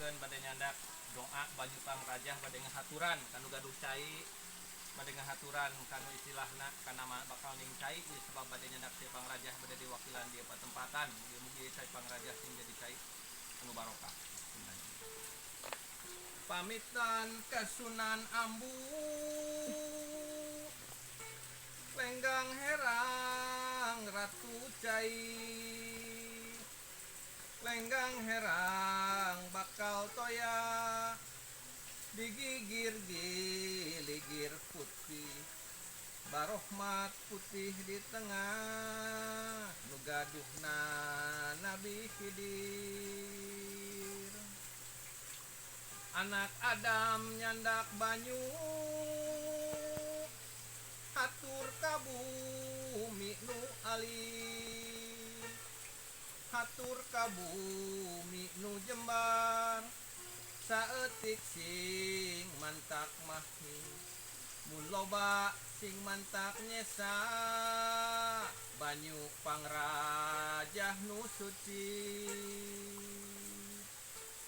ngaturkeun bade nyandak doa banyu pamrajah bade ngahaturan kanu gaduh cai bade ngahaturan kanu istilahna kana bakal ning cai sebab bade nyandak si pangrajah bade diwakilan di patempatan mugi cai pangrajah sing jadi cai anu barokah. Pamitan ke Sunan Ambu lenggang herang ratu cai lenggang herang bakal toya digigir giligir putih barohmat putih di tengah nu gaduhna Nabi Khidir anak Adam nyandak banyu hatur ka bumi nu alih hatur ka bumi nu jembar saeutik sing mantak mahi mun loba sing mantak nyesa banyu pangrajah nu suci